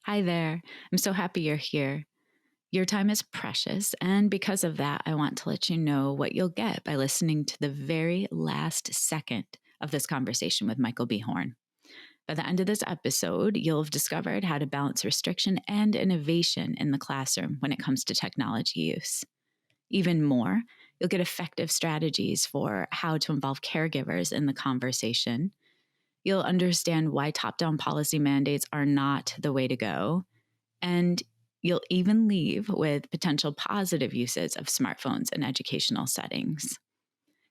Hi there. I'm so happy you're here. Your time is precious, and because of that, I want to let you know what you'll get by listening to the very last second of this conversation with Michael B. Horn. By the end of this episode, you'll have discovered how to balance restriction and innovation in the classroom when it comes to technology use. Even more, you'll get effective strategies for how to involve caregivers in the conversation. You'll understand why top-down policy mandates are not the way to go. And you'll even leave with potential positive uses of smartphones in educational settings.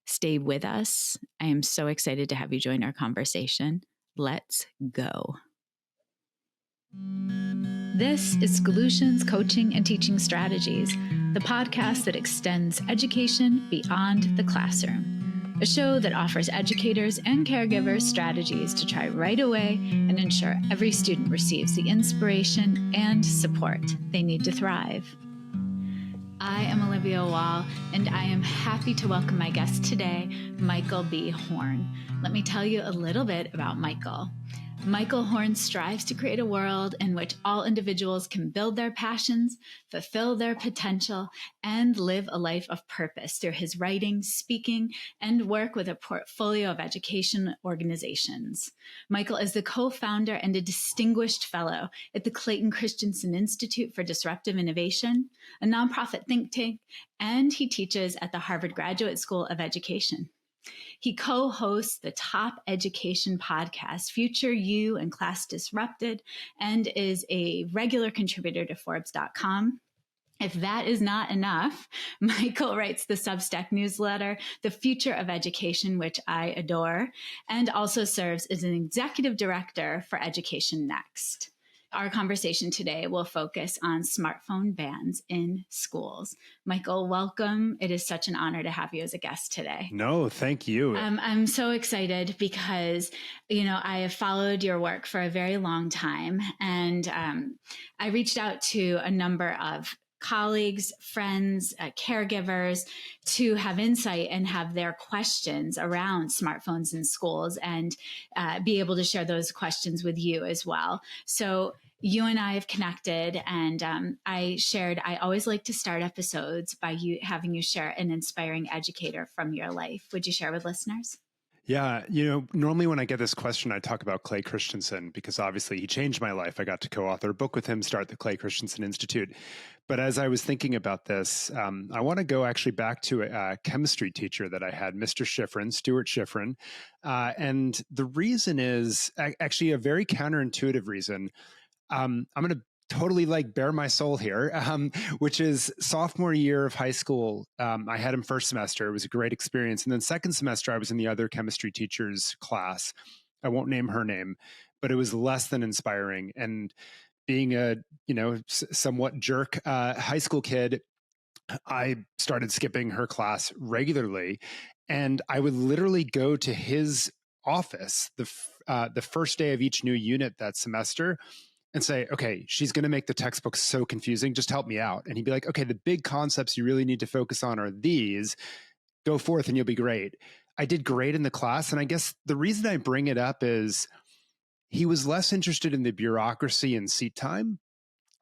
Stay with us. I am so excited to have you join our conversation. Let's go. This is Solutions, Coaching, and Teaching Strategies, the podcast that extends education beyond the classroom. A show that offers educators and caregivers strategies to try right away and ensure every student receives the inspiration and support they need to thrive. I am Olivia Wall, and I am happy to welcome my guest today, Michael B. Horn. Let me tell you a little bit about Michael. Michael Horn strives to create a world in which all individuals can build their passions, fulfill their potential, and live a life of purpose through his writing, speaking, and work with a portfolio of education organizations. Michael is the co-founder and a distinguished fellow at the Clayton Christensen Institute for Disruptive Innovation, a nonprofit think tank, and he teaches at the Harvard Graduate School of Education. He co-hosts the top education podcast, Future You and Class Disrupted, and is a regular contributor to Forbes.com. If that is not enough, Michael writes the Substack newsletter, The Future of Education, which I adore, and also serves as an executive director for Education Next. Our conversation today will focus on smartphone bans in schools. Michael, welcome. It is such an honor to have you as a guest today. No, thank you. I'm so excited because, I have followed your work for a very long time. And I reached out to a number of colleagues, friends, caregivers to have insight and have their questions around smartphones in schools and be able to share those questions with you as well. So you and I have connected, and I always like to start episodes by having you share an inspiring educator from your life. Would you share with listeners? Yeah, normally when I get this question, I talk about Clay Christensen because obviously he changed my life. I got to co-author a book with him, start the Clay Christensen Institute. But as I was thinking about this, I want to go actually back to a chemistry teacher that I had, Mr. Schifrin, Stuart Schifrin. And the reason is actually a very counterintuitive reason. I'm going to totally bare my soul here, which is sophomore year of high school. I had him first semester. It was a great experience. And then second semester, I was in the other chemistry teacher's class. I won't name her name, but it was less than inspiring. And being a, somewhat jerk high school kid, I started skipping her class regularly. And I would literally go to his office the first day of each new unit that semester and say, okay, she's going to make the textbook so confusing. Just help me out. And he'd be like, okay, the big concepts you really need to focus on are these. Go forth and you'll be great. I did great in the class. And I guess the reason I bring it up is he was less interested in the bureaucracy and seat time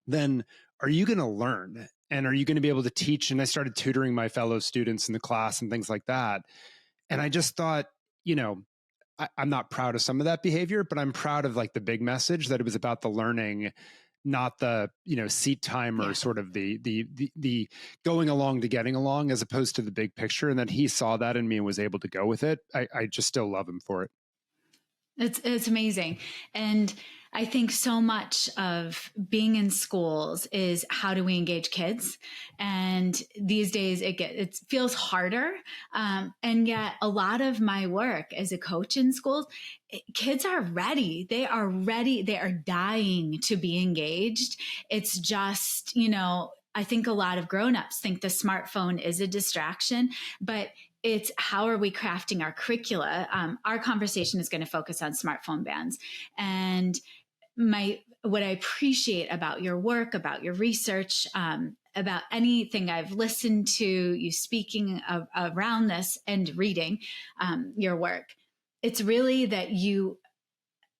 than are you going to learn? And are you going to be able to teach? And I started tutoring my fellow students in the class and things like that. And I just thought, I'm not proud of some of that behavior, but I'm proud of the big message that it was about the learning, not the, seat time or sort of the going along to getting along as opposed to the big picture. And that he saw that in me and was able to go with it. I just still love him for it. It's amazing. And I think so much of being in schools is how do we engage kids? And these days it feels harder. And yet a lot of my work as a coach in schools, kids are ready. They are ready. They are dying to be engaged. It's just, I think a lot of grownups think the smartphone is a distraction, but it's how are we crafting our curricula? Our conversation is going to focus on smartphone bans. And what I appreciate about your work, about your research, about anything I've listened to you speaking around this and reading your work, it's really that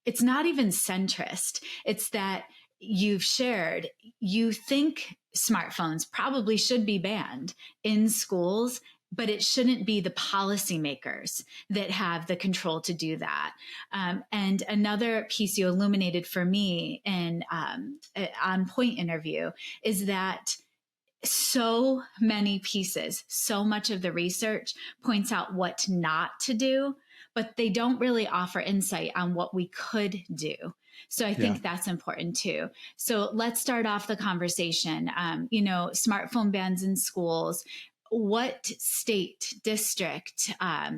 it's not even centrist. It's that you've shared, you think smartphones probably should be banned in schools, but it shouldn't be the policymakers that have the control to do that. And another piece you illuminated for me in on point interview is that so many pieces, so much of the research points out what not to do, but they don't really offer insight on what we could do. So I think that's important too. So let's start off the conversation. Smartphone bans in schools. What state, district,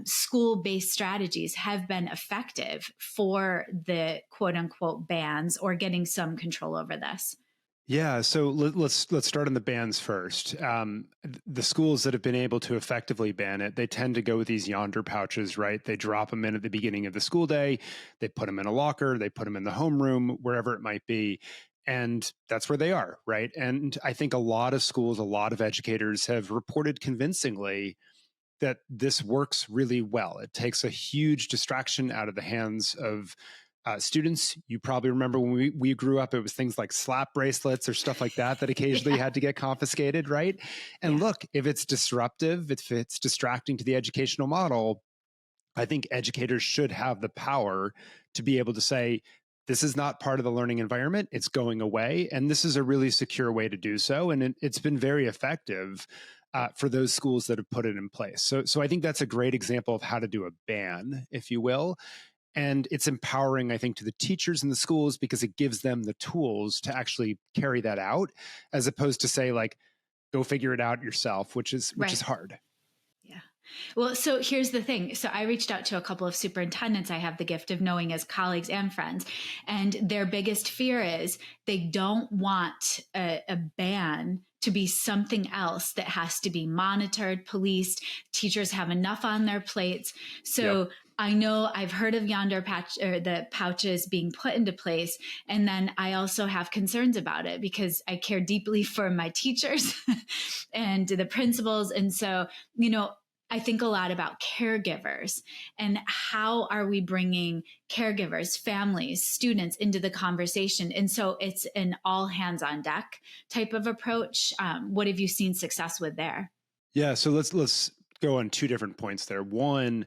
school-based strategies have been effective for the quote unquote bans or getting some control over this? Yeah, so let's start on the bans first. The schools that have been able to effectively ban it, they tend to go with these yonder pouches, right? They drop them in at the beginning of the school day. They put them in a locker. They put them in the homeroom, wherever it might be. And that's where they are, right? And I think a lot of schools, a lot of educators have reported convincingly that this works really well. It takes a huge distraction out of the hands of students. You probably remember when we grew up, it was things like slap bracelets or stuff like that occasionally had to get confiscated, right? And look, if it's disruptive, if it's distracting to the educational model, I think educators should have the power to be able to say, this is not part of the learning environment, it's going away. And this is a really secure way to do so. And it's been very effective for those schools that have put it in place. So I think that's a great example of how to do a ban, if you will. And it's empowering, I think, to the teachers in the schools because it gives them the tools to actually carry that out, as opposed to say, like, go figure it out yourself, which is hard. Yeah. Well, so here's the thing. So I reached out to a couple of superintendents I have the gift of knowing as colleagues and friends, and their biggest fear is they don't want a ban to be something else that has to be monitored, policed. Teachers have enough on their plates. So I know I've heard of yonder patch or the pouches being put into place. And then I also have concerns about it because I care deeply for my teachers and the principals. And so, I think a lot about caregivers and how are we bringing caregivers, families, students into the conversation. And so it's an all hands on deck type of approach. What have you seen success with there? Yeah, so let's go on two different points there. One,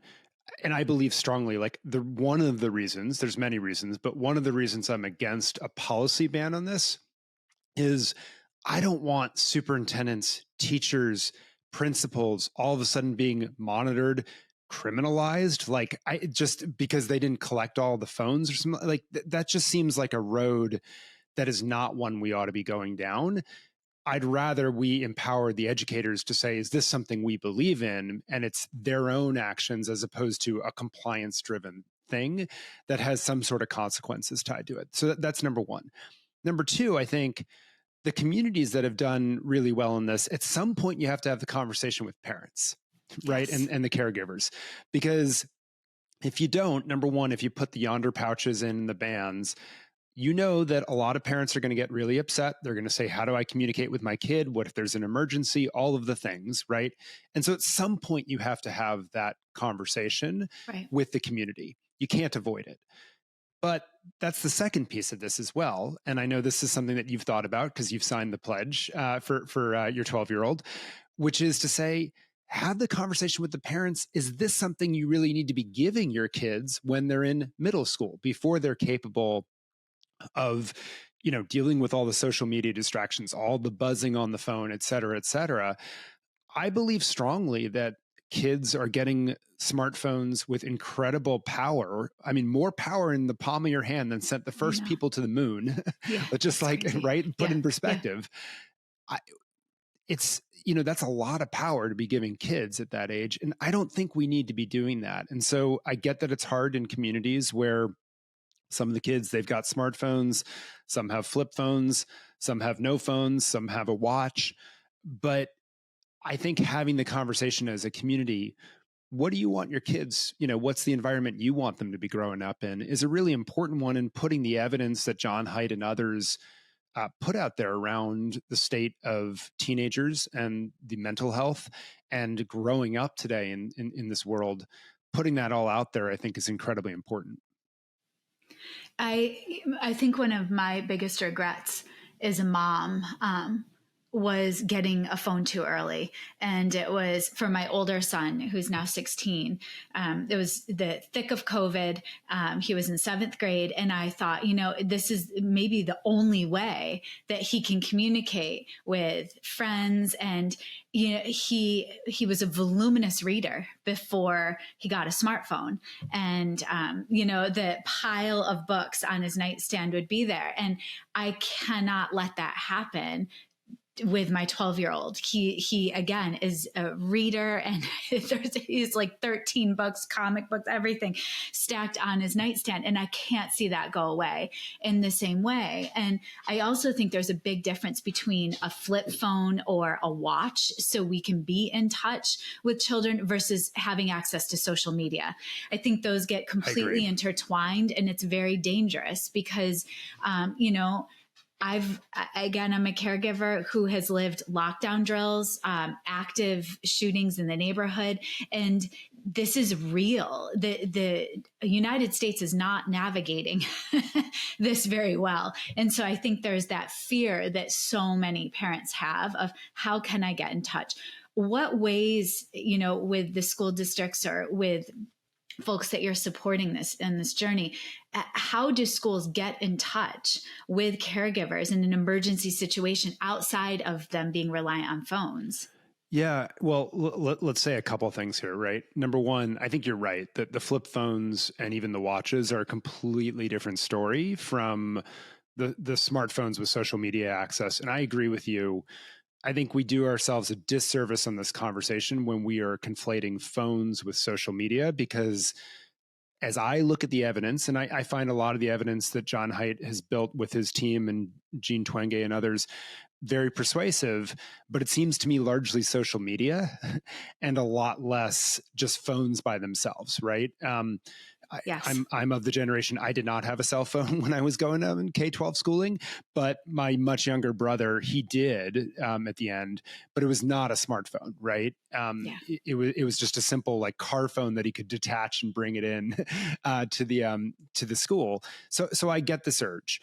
and I believe strongly, like one of the reasons, there's many reasons, but one of the reasons I'm against a policy ban on this is I don't want superintendents, teachers, principals all of a sudden being monitored, criminalized, like just because they didn't collect all the phones or something. Like that just seems like a road that is not one we ought to be going down. I'd rather we empower the educators to say, is this something we believe in? And it's their own actions as opposed to a compliance driven thing that has some sort of consequences tied to it. So that's number one. Number two, I think the communities that have done really well in this, at some point you have to have the conversation with parents, right? And the caregivers. Because if you don't, number one, if you put the yonder pouches in the bans, you know that a lot of parents are going to get really upset. They're going to say, how do I communicate with my kid? What if there's an emergency? All of the things, right? And so at some point you have to have that conversation with the community. You can't avoid it. But that's the second piece of this as well. And I know this is something that you've thought about because you've signed the pledge for your 12-year-old, which is to say, have the conversation with the parents. Is this something you really need to be giving your kids when they're in middle school before they're capable of, dealing with all the social media distractions, all the buzzing on the phone, et cetera, et cetera? I believe strongly that kids are getting smartphones with incredible power. I mean, more power in the palm of your hand than sent the first people to the moon. But just like, crazy. Right? Put in perspective. It's, that's a lot of power to be giving kids at that age. And I don't think we need to be doing that. And so I get that it's hard in communities where some of the kids, they've got smartphones, some have flip phones, some have no phones, some have a watch. But I think having the conversation as a community, what do you want your kids, what's the environment you want them to be growing up in, is a really important one. And putting the evidence that John Haidt and others put out there around the state of teenagers and the mental health and growing up today in this world, putting that all out there, I think is incredibly important. I think one of my biggest regrets as a mom was getting a phone too early. And it was for my older son, who's now 16. It was the thick of COVID. He was in 7th grade. And I thought, this is maybe the only way that he can communicate with friends. And, he was a voluminous reader before he got a smartphone. And, the pile of books on his nightstand would be there. And I cannot let that happen with my 12-year-old. He again is a reader, and he's like 13 books, comic books, everything stacked on his nightstand. And I can't see that go away in the same way. And I also think there's a big difference between a flip phone or a watch, so we can be in touch with children, versus having access to social media. I think those get completely intertwined, and it's very dangerous because, I'm a caregiver who has lived lockdown drills, active shootings in the neighborhood, and this is real. The United States is not navigating this very well. And so I think there's that fear that so many parents have of, how can I get in touch? What ways, with the school districts or with folks that you're supporting this in this journey, how do schools get in touch with caregivers in an emergency situation outside of them being reliant on phones? Yeah, well, let's say a couple of things here, right? Number one, I think you're right that the flip phones and even the watches are a completely different story from the smartphones with social media access. And I agree with you. I think we do ourselves a disservice on this conversation when we are conflating phones with social media, because as I look at the evidence, and I find a lot of the evidence that John Haidt has built with his team and Jean Twenge and others very persuasive, but it seems to me largely social media and a lot less just phones by themselves, right? Yes. I'm of the generation, I did not have a cell phone when I was going in K-12 schooling, but my much younger brother, he did at the end, but it was not a smartphone, right? It was just a simple like car phone that he could detach and bring it in to the school. So I get this urge.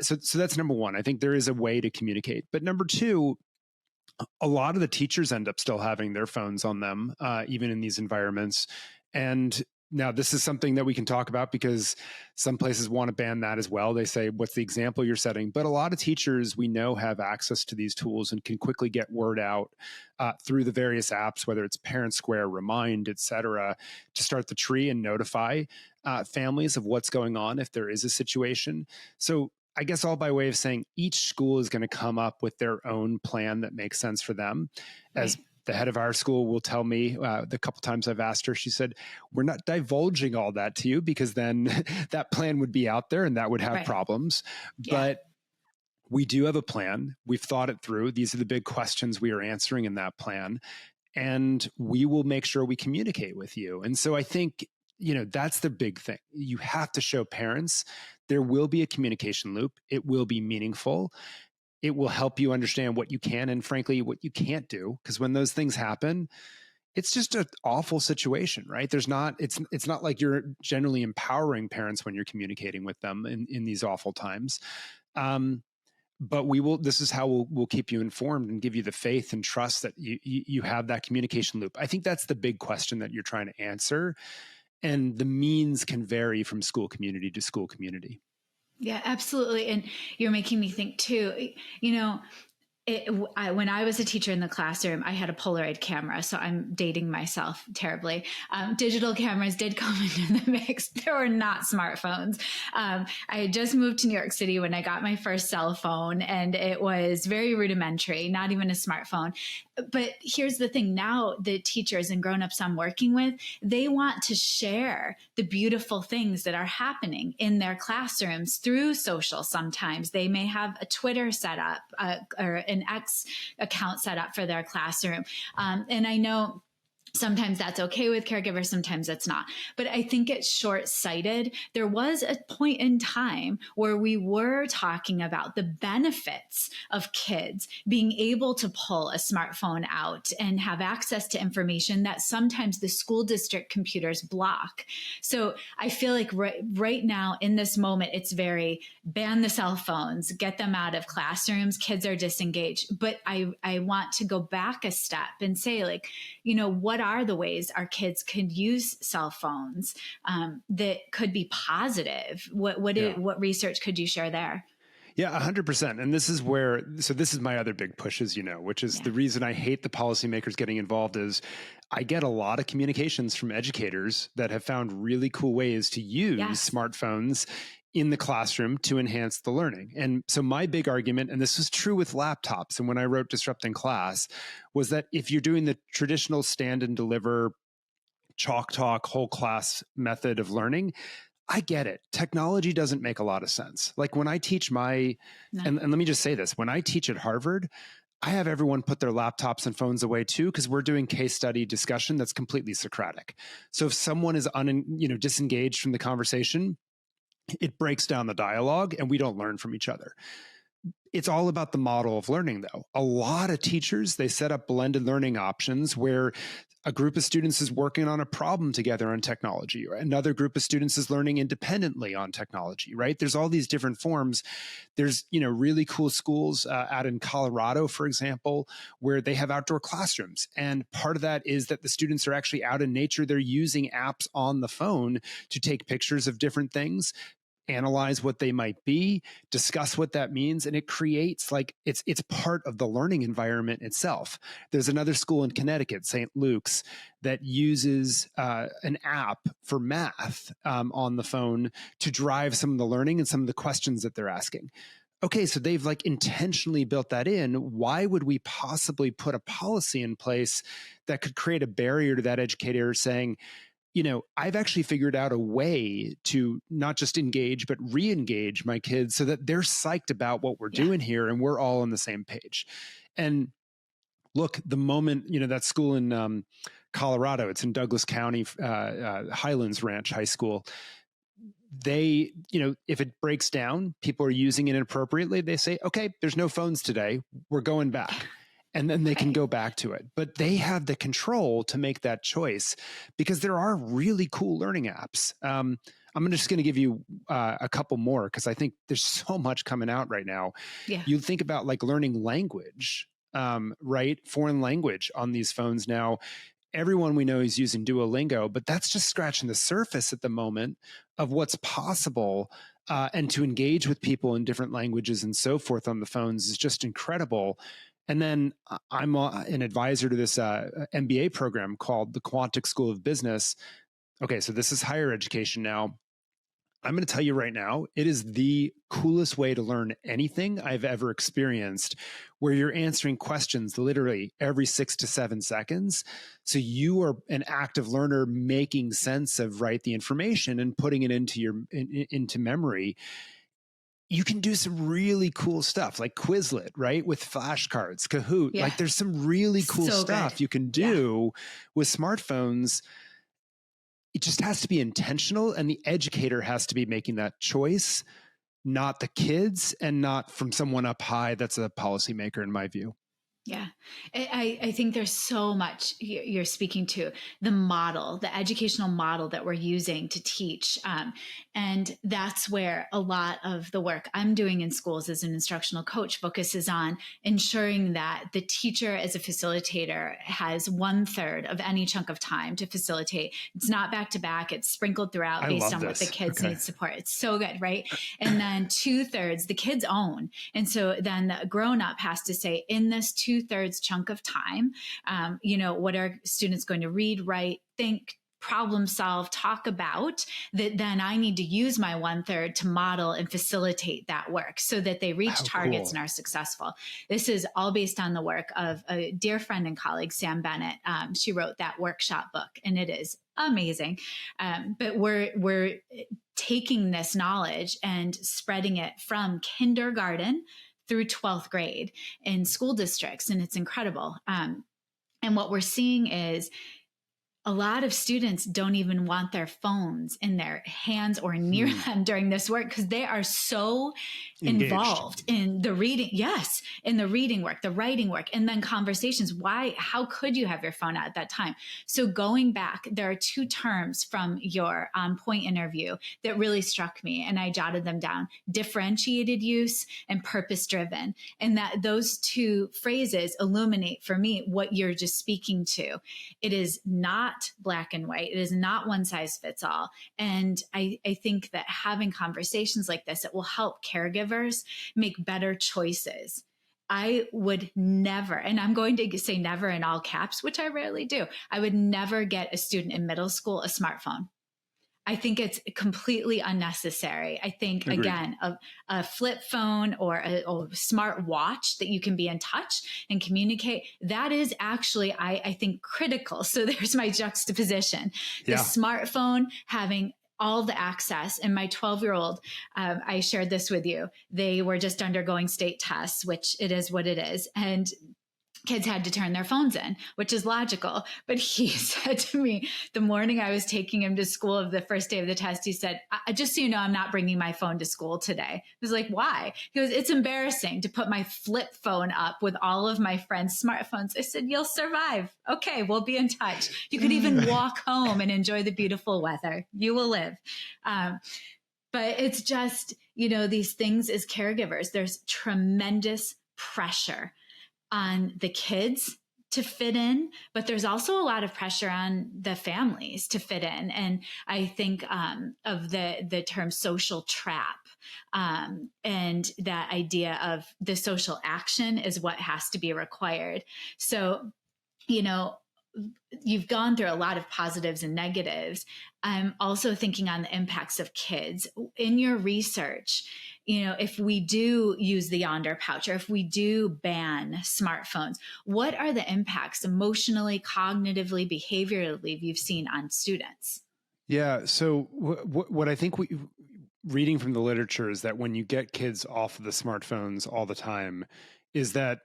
So that's number one. I think there is a way to communicate. But number two, a lot of the teachers end up still having their phones on them, even in these environments. And now this is something that we can talk about because some places want to ban that as well. They say, what's the example you're setting? But a lot of teachers we know have access to these tools and can quickly get word out through the various apps, whether it's Parent Square, Remind, et cetera, to start the tree and notify families of what's going on if there is a situation. So I guess all by way of saying each school is going to come up with their own plan that makes sense for them. As the head of our school will tell me the couple times I've asked her, she said, we're not divulging all that to you because then that plan would be out there and that would have problems. Yeah. But we do have a plan. We've thought it through. These are the big questions we are answering in that plan. And we will make sure we communicate with you. And so I think, that's the big thing. You have to show parents there will be a communication loop. It will be meaningful. It will help you understand what you can and frankly, what you can't do. Because when those things happen, it's just an awful situation, right? It's not like you're generally empowering parents when you're communicating with them in these awful times. But this is how we'll keep you informed and give you the faith and trust that you have that communication loop. I think that's the big question that you're trying to answer. And the means can vary from school community to school community. Yeah, absolutely. And you're making me think too, when I was a teacher in the classroom, I had a Polaroid camera, so I'm dating myself terribly. Digital cameras did come into the mix. There were not smartphones. I had just moved to New York City when I got my first cell phone, and it was very rudimentary, not even a smartphone. But here's the thing. Now the teachers and grownups I'm working with, they want to share the beautiful things that are happening in their classrooms through social. Sometimes they may have a Twitter set up or an X account set up for their classroom. And I know Sometimes that's okay with caregivers, sometimes that's not. But I think it's short-sighted. There was a point in time where we were talking about the benefits of kids being able to pull a smartphone out and have access to information that sometimes the school district computers block. So I feel like right now in this moment, it's very ban the cell phones, get them out of classrooms, kids are disengaged. But I want to go back a step and say, like, what are the ways our kids could use cell phones that could be positive? What research could you share there? Yeah, 100%. And this is this is my other big push, as you know, which is the reason I hate the policymakers getting involved is I get a lot of communications from educators that have found really cool ways to use smartphones in the classroom to enhance the learning. And so my big argument, and this was true with laptops, and when I wrote Disrupting Class, was that if you're doing the traditional stand and deliver chalk talk whole class method of learning, I get it. Technology doesn't make a lot of sense. Like when I teach and let me just say this, when I teach at Harvard, I have everyone put their laptops and phones away too, because we're doing case study discussion that's completely Socratic. So if someone is disengaged from the conversation, it breaks down the dialogue and we don't learn from each other. It's all about the model of learning, though. A lot of teachers, they set up blended learning options where a group of students is working on a problem together on technology, or another group of students is learning independently on technology, right? There's all these different forms. There's, really cool schools out in Colorado, for example, where they have outdoor classrooms. And part of that is that the students are actually out in nature. They're using apps on the phone to take pictures of different things, analyze what they might be, discuss what that means, and it creates it's part of the learning environment itself. There's another school in Connecticut, St. Luke's, that uses an app for math on the phone to drive some of the learning and some of the questions that they're asking. Okay, so they've intentionally built that in. Why would we possibly put a policy in place that could create a barrier to that educator saying, I've actually figured out a way to not just engage, but re-engage my kids so that they're psyched about what we're doing here and we're all on the same page. And look, the moment, that school in Colorado, it's in Douglas County, Highlands Ranch High School. They, if it breaks down, people are using it inappropriately. They say, okay, there's no phones today. We're going back. And then they can go back to it. But they have the control to make that choice because there are really cool learning apps. I'm just going to give you a couple more because I think there's so much coming out right now. Yeah. You think about learning language, right? Foreign language on these phones now. Everyone we know is using Duolingo, but that's just scratching the surface at the moment of what's possible. And to engage with people in different languages and so forth on the phones is just incredible. And then I'm an advisor to this MBA program called the Quantic School of Business. Okay, so this is higher education now. I'm going to tell you right now, it is the coolest way to learn anything I've ever experienced, where you're answering questions literally every 6 to 7 seconds. So you are an active learner making sense of the information and putting it into memory. You can do some really cool stuff like Quizlet, right? With flashcards, Kahoot. Yeah. There's some really cool stuff you can do with smartphones. It just has to be intentional, and the educator has to be making that choice, not the kids and not from someone up high that's a policymaker, in my view. Yeah, I think there's so much you're speaking to, the model, the educational model that we're using to teach. And that's where a lot of the work I'm doing in schools as an instructional coach focuses on ensuring that the teacher as a facilitator has 1/3 of any chunk of time to facilitate. It's not back to back. It's sprinkled throughout based on what the kids need support. It's so good, right? And then 2/3 the kids own. And so then the grown-up has to say, in this 2/3 chunk of time, what are students going to read, write, think, problem solve, talk about, that then I need to use my 1/3 to model and facilitate that work so that they reach targets and are successful. This is all based on the work of a dear friend and colleague, Sam Bennett. She wrote that workshop book, and it is amazing. But we're taking this knowledge and spreading it from kindergarten through 12th grade in school districts. And it's incredible. And what we're seeing is a lot of students don't even want their phones in their hands or near them during this work because they are so involved in the reading. Yes, in the reading work, the writing work, and then conversations. How could you have your phone out at that time? So going back, there are two terms from your point interview that really struck me, and I jotted them down: differentiated use and purpose driven. And that those two phrases illuminate for me what you're just speaking to. It is not black and white. It is not one size fits all. And I think that having conversations like this, it will help caregivers make better choices. I would never, and I'm going to say never in all caps, which I rarely do, I would never get a student in middle school a smartphone. I think it's completely unnecessary. I think, Agreed. Again, a flip phone or a smart watch that you can be in touch and communicate, that is actually, I think, critical. So there's my juxtaposition. The smartphone having all the access. And my 12-year-old, I shared this with you. They were just undergoing state tests, which it is what it is. And kids had to turn their phones in, which is logical. But he said to me the morning I was taking him to school of the first day of the test, he said, just so you know, I'm not bringing my phone to school today. I was like, why? He goes, it's embarrassing to put my flip phone up with all of my friends' smartphones. I said, you'll survive. Okay, we'll be in touch. You could even walk home and enjoy the beautiful weather. You will live. But it's just, these things as caregivers, there's tremendous pressure on the kids to fit in, but there's also a lot of pressure on the families to fit in. And I think of the term social trap, and that idea of the social action is what has to be required. So, you've gone through a lot of positives and negatives. I'm also thinking on the impacts of kids. In your research, if we do use the Yonder pouch or if we do ban smartphones, what are the impacts emotionally, cognitively, behaviorally you've seen on students? Yeah. So what I think reading from the literature is that when you get kids off of the smartphones all the time, is that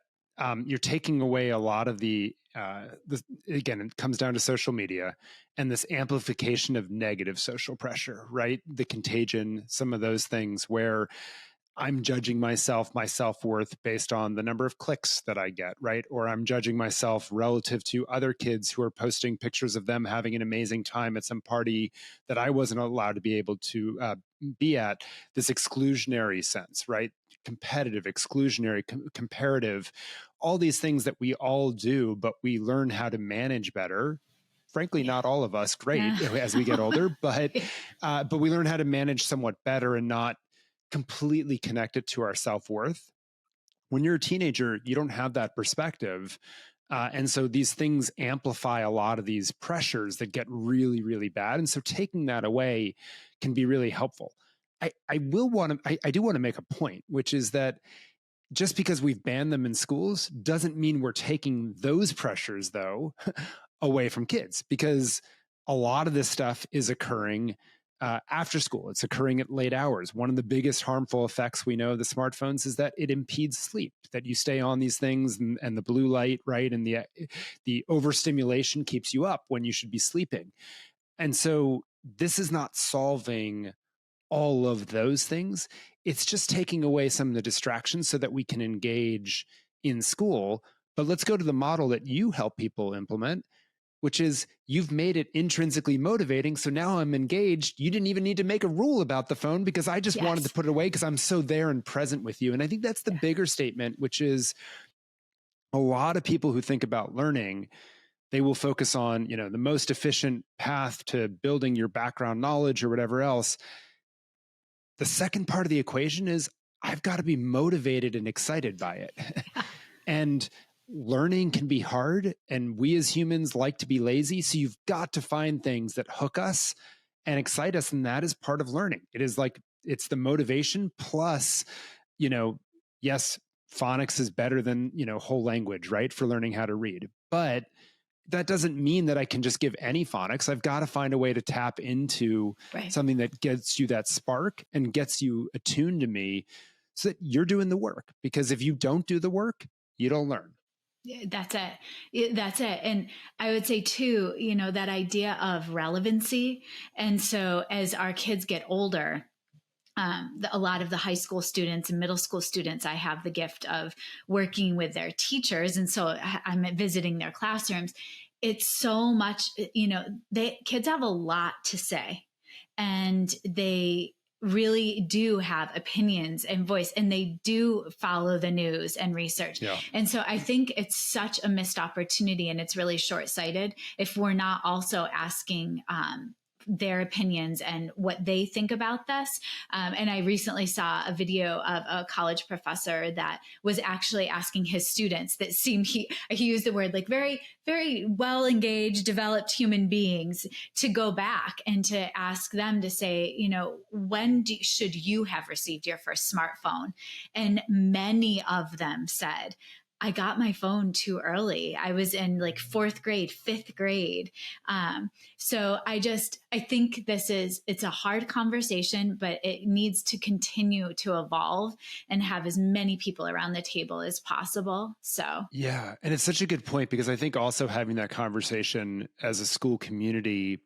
you're taking away a lot of again, it comes down to social media and this amplification of negative social pressure, right? The contagion, some of those things where I'm judging my self-worth based on the number of clicks that I get, right? Or I'm judging myself relative to other kids who are posting pictures of them having an amazing time at some party that I wasn't allowed to be able to be at. This exclusionary sense, right? Competitive, exclusionary, comparative, all these things that we all do, but we learn how to manage better. Frankly, not all of us great as we get older, but we learn how to manage somewhat better and not completely connected to our self-worth. When you're a teenager, you don't have that perspective. And so these things amplify a lot of these pressures that get really, really bad. And so taking that away can be really helpful. I do want to make a point, which is that just because we've banned them in schools doesn't mean we're taking those pressures, though, away from kids, because a lot of this stuff is occurring after school. It's occurring at late hours. One of the biggest harmful effects we know of the smartphones is that it impedes sleep, that you stay on these things and the blue light, right? And the overstimulation keeps you up when you should be sleeping. And so this is not solving all of those things. It's just taking away some of the distractions so that we can engage in school. But let's go to the model that you help people implement, which is you've made it intrinsically motivating. So now I'm engaged. You didn't even need to make a rule about the phone because I just wanted to put it away because I'm so there and present with you. And I think that's the bigger statement, which is a lot of people who think about learning, they will focus on, the most efficient path to building your background knowledge or whatever else. The second part of the equation is I've got to be motivated and excited by it. And learning can be hard, and we as humans like to be lazy. So you've got to find things that hook us and excite us. And that is part of learning. It's the motivation plus, yes, phonics is better than, whole language, right? For learning how to read. But that doesn't mean that I can just give any phonics. I've got to find a way to tap into something that gets you that spark and gets you attuned to me so that you're doing the work. Because if you don't do the work, you don't learn. Yeah, that's it. That's it. And I would say too, that idea of relevancy. And so as our kids get older, a lot of the high school students and middle school students, I have the gift of working with their teachers. And so I'm visiting their classrooms. It's so much, kids have a lot to say, and they really do have opinions and voice, and they do follow the news and research. Yeah. And so I think it's such a missed opportunity, and it's really short-sighted if we're not also asking their opinions and what they think about this. And I recently saw a video of a college professor that was actually asking his students that seemed, he used the word like very, very well engaged, developed human beings, to go back and to ask them to say, when should you have received your first smartphone? And many of them said, I got my phone too early. I was in like fourth grade, fifth grade. So I think it's a hard conversation, but it needs to continue to evolve and have as many people around the table as possible. So, yeah. And it's such a good point, because I think also having that conversation as a school community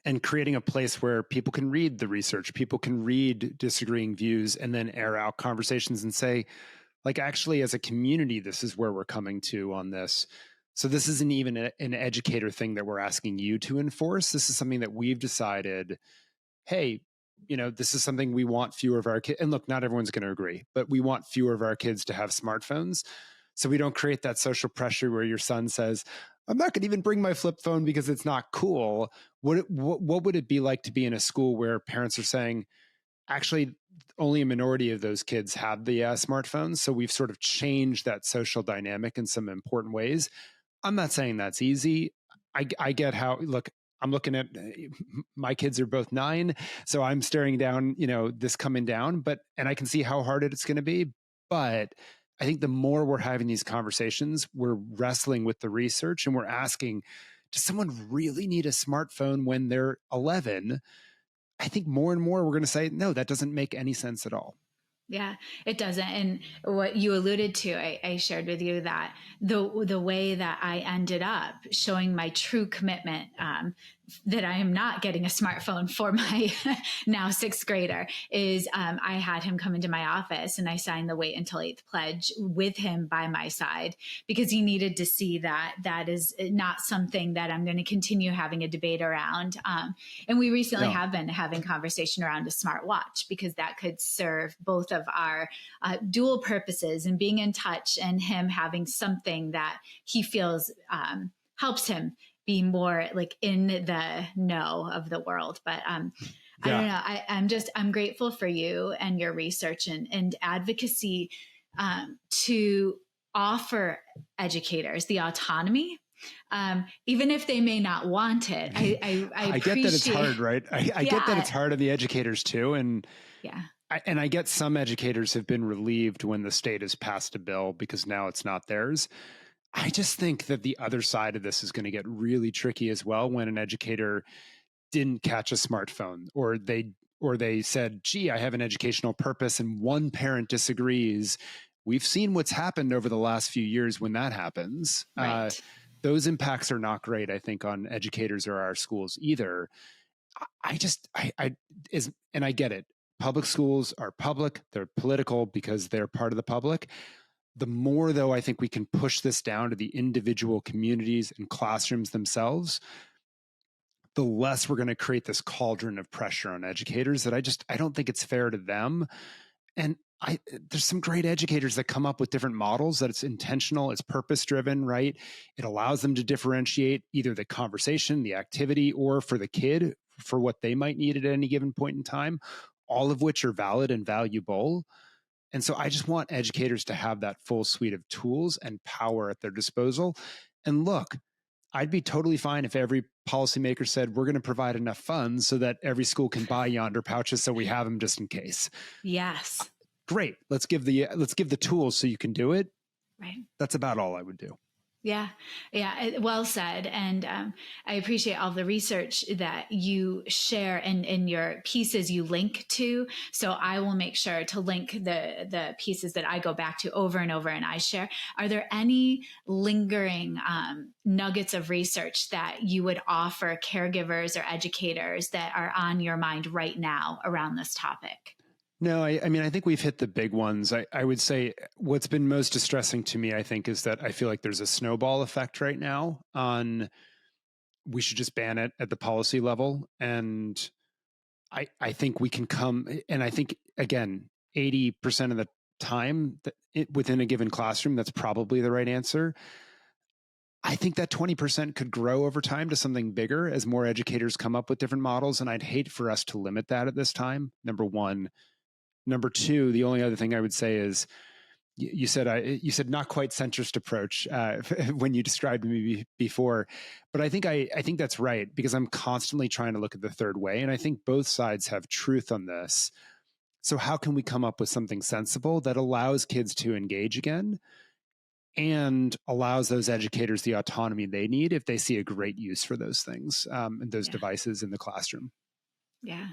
and creating a place where people can read the research, people can read disagreeing views, and then air out conversations and say, like, actually, as a community, this is where we're coming to on this. So this isn't even an educator thing that we're asking you to enforce. This is something that we've decided, hey, this is something we want fewer of our kids. And look, not everyone's going to agree, but we want fewer of our kids to have smartphones. So we don't create that social pressure where your son says, I'm not going to even bring my flip phone because it's not cool. What would it be like to be in a school where parents are saying, actually, only a minority of those kids have the smartphones. So we've sort of changed that social dynamic in some important ways. I'm not saying that's easy. I get how, look, I'm looking at, my kids are both 9. So I'm staring down, this coming down, and I can see how hard it's going to be. But I think the more we're having these conversations, we're wrestling with the research, and we're asking, does someone really need a smartphone when they're 11? I think more and more we're going to say, no, that doesn't make any sense at all. Yeah, it doesn't. And what you alluded to, I shared with you that the way that I ended up showing my true commitment, that I am not getting a smartphone for my now 6th grader, is I had him come into my office and I signed the Wait Until 8th pledge with him by my side, because he needed to see that that is not something that I'm going to continue having a debate around. And we recently have been having conversation around a smartwatch, because that could serve both of our dual purposes, and being in touch, and him having something that he feels helps him be more like in the know of the world. But I don't know. I'm grateful for you and your research and advocacy to offer educators the autonomy, even if they may not want it. I get that it's hard, right? I get that it's hard on the educators too. And I get some educators have been relieved when the state has passed a bill, because now it's not theirs. I just think that the other side of this is going to get really tricky as well, when an educator didn't catch a smartphone, or they said, gee, I have an educational purpose, and one parent disagrees. We've seen what's happened over the last few years when that happens. Right. Those impacts are not great, I think, on educators or our schools either. I get it. Public schools are public. They're political because they're part of the public. The more, though, I think we can push this down to the individual communities and classrooms themselves, the less we're going to create this cauldron of pressure on educators that I don't think it's fair to them. And there's some great educators that come up with different models, that it's intentional, it's purpose-driven, right? It allows them to differentiate either the conversation, the activity, or for the kid, for what they might need at any given point in time, all of which are valid and valuable. And so I just want educators to have that full suite of tools and power at their disposal. And look, I'd be totally fine if every policymaker said, we're going to provide enough funds so that every school can buy Yonder pouches, so we have them just in case. Yes. Great. Let's give the tools so you can do it. Right. That's about all I would do. Yeah, well said. And I appreciate all the research that you share and in your pieces you link to. So I will make sure to link the pieces that I go back to over and over and I share. Are there any lingering nuggets of research that you would offer caregivers or educators that are on your mind right now around this topic? No, I mean, I think we've hit the big ones. I would say what's been most distressing to me, I think, is that I feel like there's a snowball effect right now on we should just ban it at the policy level. And I think we can come, and I think, again, 80% of the time within a given classroom, that's probably the right answer. I think that 20% could grow over time to something bigger as more educators come up with different models. And I'd hate for us to limit that at this time, number one. Number two, the only other thing I would say is you said not quite centrist approach when you described me before, but I think that's right, because I'm constantly trying to look at the third way, and I think both sides have truth on this. So how can we come up with something sensible that allows kids to engage again and allows those educators the autonomy they need if they see a great use for those things and those devices in the classroom? Yeah.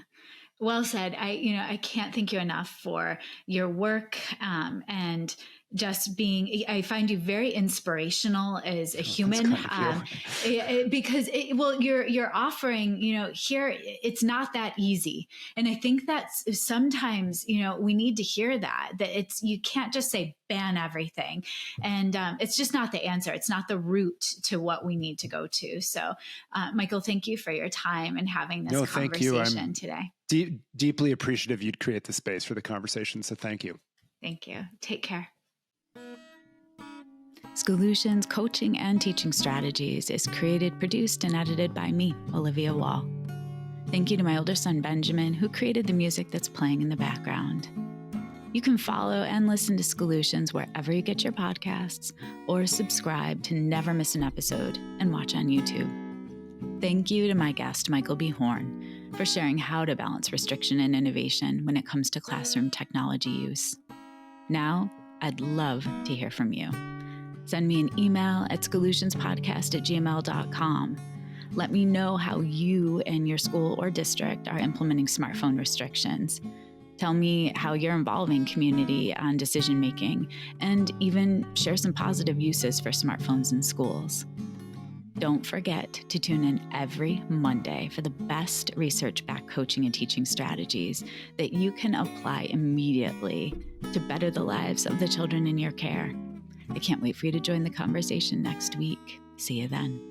Well said. I can't thank you enough for your work and just being. I find you very inspirational as a human because you're offering. Here it's not that easy, and I think that's sometimes we need to hear that you can't just say ban everything, and it's just not the answer. It's not the route to what we need to go to. So, Michael, thank you for your time and having this conversation today. Deeply appreciative you'd create the space for the conversation. So thank you. Thank you. Take care. Schoolutions Coaching and Teaching Strategies is created, produced, and edited by me, Olivia Wall. Thank you to my older son, Benjamin, who created the music that's playing in the background. You can follow and listen to Schoolutions wherever you get your podcasts, or subscribe to never miss an episode and watch on YouTube. Thank you to my guest, Michael B. Horn, for sharing how to balance restriction and innovation when it comes to classroom technology use. Now, I'd love to hear from you. Send me an email at schoolutionspodcast@gmail.com. Let me know how you and your school or district are implementing smartphone restrictions. Tell me how you're involving community on decision-making, and even share some positive uses for smartphones in schools. Don't forget to tune in every Monday for the best research-backed coaching and teaching strategies that you can apply immediately to better the lives of the children in your care. I can't wait for you to join the conversation next week. See you then.